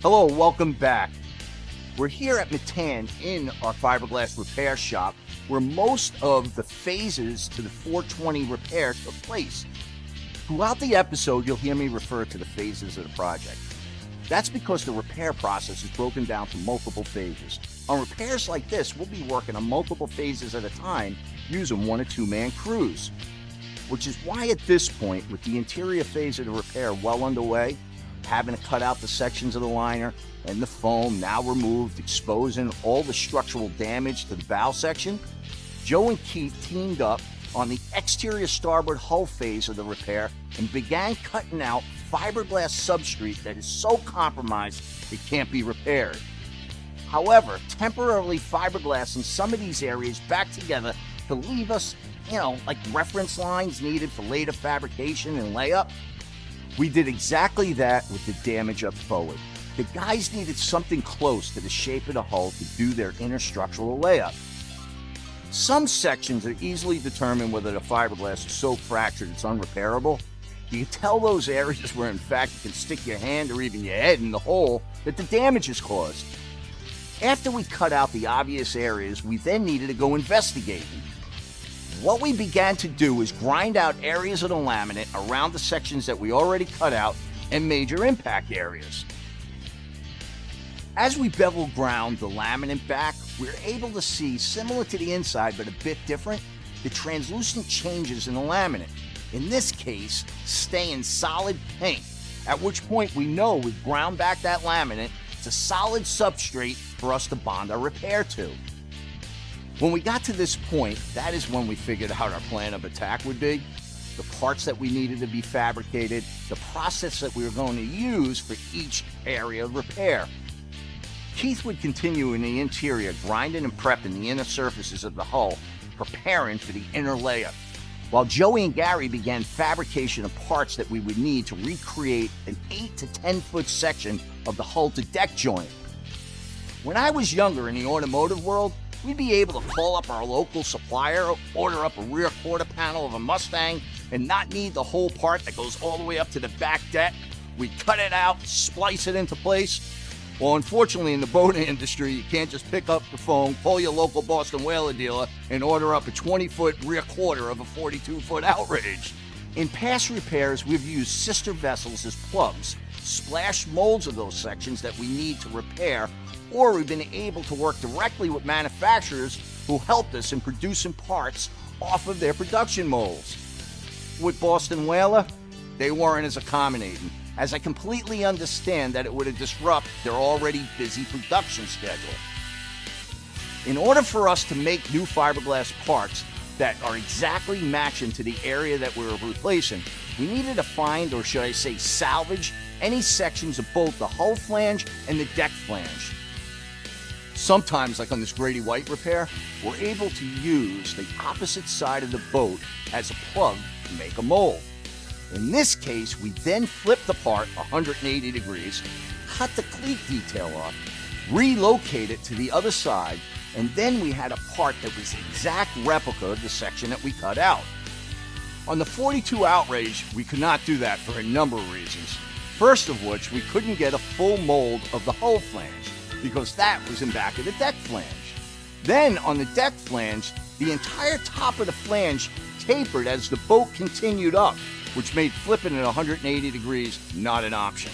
Hello, welcome back. We're here at Metan in our fiberglass repair shop where most of the phases to the 420 repair took place. Throughout the episode, you'll hear me refer to the phases of the project. That's because the repair process is broken down to multiple phases. On repairs like this, we'll be working on multiple phases at a time using 1 or 2 man crews. Which is why at this point, with the interior phase of the repair well underway, having to cut out the sections of the liner and the foam now removed, exposing all the structural damage to the bow section, Joe and Keith teamed up on the exterior starboard hull phase of the repair and began cutting out fiberglass substrate that is so compromised it can't be repaired. However, temporarily fiberglassing some of these areas back together to leave us, like reference lines needed for later fabrication and layup. We did exactly that with the damage up forward. The guys needed something close to the shape of the hull to do their inner structural layup. Some sections are easily determined whether the fiberglass is so fractured it's unrepairable. You can tell those areas where in fact you can stick your hand or even your head in the hole that the damage is caused. After we cut out the obvious areas, we then needed to go investigating. What we began to do is grind out areas of the laminate around the sections that we already cut out and major impact areas. As we bevel ground the laminate back, we're able to see, similar to the inside but a bit different, the translucent changes in the laminate. In this case, staying solid pink, at which point we know we've ground back that laminate to solid substrate for us to bond our repair to. When we got to this point, that is when we figured out our plan of attack would be, the parts that we needed to be fabricated, the process that we were going to use for each area of repair. Keith would continue in the interior, grinding and prepping the inner surfaces of the hull, preparing for the inner layup, while Joey and Gary began fabrication of parts that we would need to recreate an 8 to 10 foot section of the hull to deck joint. When I was younger in the automotive world, we'd be able to call up our local supplier, order up a rear quarter panel of a Mustang, and not need the whole part that goes all the way up to the back deck. We'd cut it out, splice it into place. Well, unfortunately, in the boating industry, you can't just pick up the phone, call your local Boston Whaler dealer, and order up a 20-foot rear quarter of a 42-foot Outrage. In past repairs, we've used sister vessels as plugs, splashed molds of those sections that we need to repair, or we've been able to work directly with manufacturers who helped us in producing parts off of their production molds. With Boston Whaler, they weren't as accommodating, as I completely understand that it would have disrupted their already busy production schedule. In order for us to make new fiberglass parts that are exactly matching to the area that we were replacing, we needed to find, or should I say salvage, any sections of both the hull flange and the deck flange. Sometimes, like on this Grady White repair, we're able to use the opposite side of the boat as a plug to make a mold. In this case, we then flipped the part 180 degrees, cut the cleat detail off, relocate it to the other side, and then we had a part that was the exact replica of the section that we cut out. On the 42 Outrage, we could not do that for a number of reasons. First of which, we couldn't get a full mold of the hull flange, because that was in back of the deck flange. Then, on the deck flange, the entire top of the flange tapered as the boat continued up, which made flipping at 180 degrees not an option.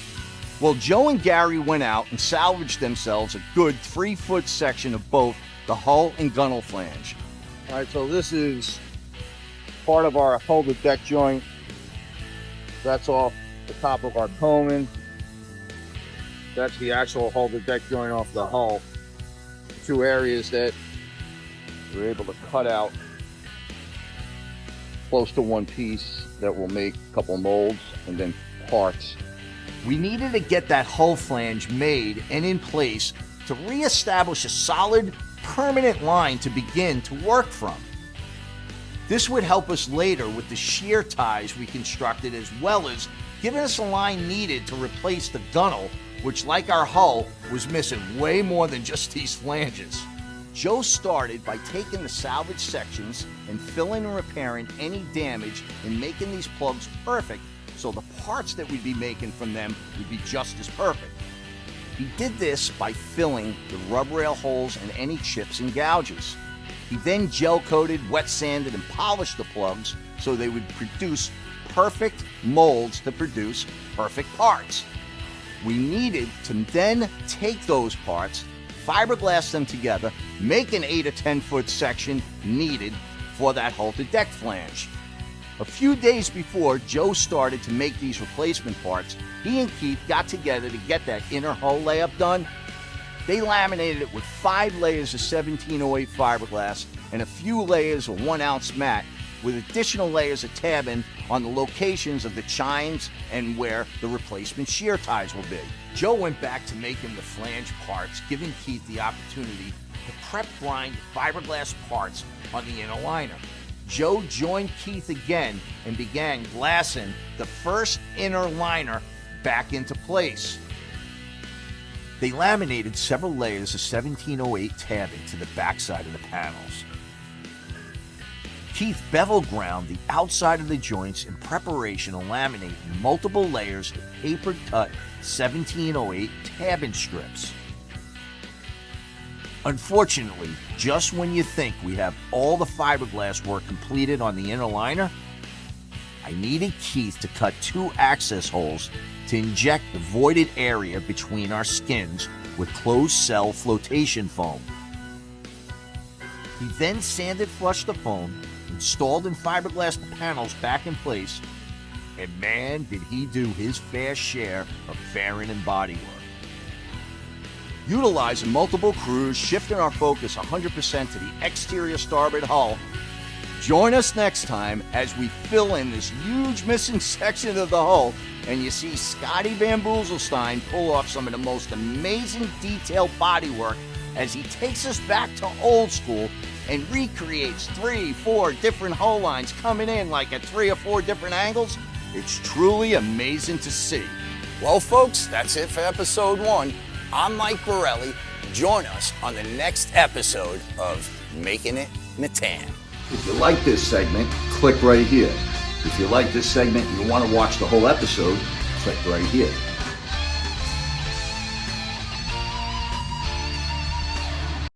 Well, Joe and Gary went out and salvaged themselves a good 3-foot section of both the hull and gunnel flange. All right, so this is part of our hull to deck joint. That's off the top of our coaming. That's the actual hull to deck joint off the hull. 2 areas that we're able to cut out close to one piece that will make a couple molds and then parts. We needed to get that hull flange made and in place to reestablish a solid, permanent line to begin to work from. This would help us later with the shear ties we constructed, as well as giving us a line needed to replace the gunnel, which, like our hull, was missing way more than just these flanges. Joe started by taking the salvage sections and filling and repairing any damage and making these plugs perfect so the parts that we'd be making from them would be just as perfect. He did this by filling the rub rail holes and any chips and gouges. He then gel-coated, wet sanded, and polished the plugs so they would produce perfect molds to produce perfect parts. We needed to then take those parts, fiberglass them together, make an 8 or 10 foot section needed for that halted deck flange. A few days before Joe started to make these replacement parts, he and Keith got together to get that inner hull layup done. They laminated it with 5 layers of 1708 fiberglass and a few layers of 1 ounce mat, with additional layers of tabbing on the locations of the chines and where the replacement shear ties will be. Joe went back to making the flange parts, giving Keith the opportunity to prep grind fiberglass parts on the inner liner. Joe joined Keith again and began glassing the first inner liner back into place. They laminated several layers of 1708 tabbing to the backside of the panels. Keith bevel ground the outside of the joints in preparation of laminating multiple layers of paper cut 1708 tabbing strips. Unfortunately, just when you think we have all the fiberglass work completed on the inner liner, I needed Keith to cut 2 access holes to inject the voided area between our skins with closed cell flotation foam. He then sanded flush the foam, installed and fiberglassed the panels back in place, and man, did he do his fair share of fairing and bodywork. Utilizing multiple crews, shifting our focus 100% to the exterior starboard hull, join us next time as we fill in this huge missing section of the hull and you see Scotty Van Boezelstein pull off some of the most amazing detailed bodywork as he takes us back to old school and recreates 3-4 different hull lines coming in like at 3 or 4 different angles. It's truly amazing to see. Well, folks, that's it for episode 1. I'm Mike Borelli. Join us on the next episode of Making It Metan. If you like this segment, click right here. If you like this segment and you want to watch the whole episode, click right here.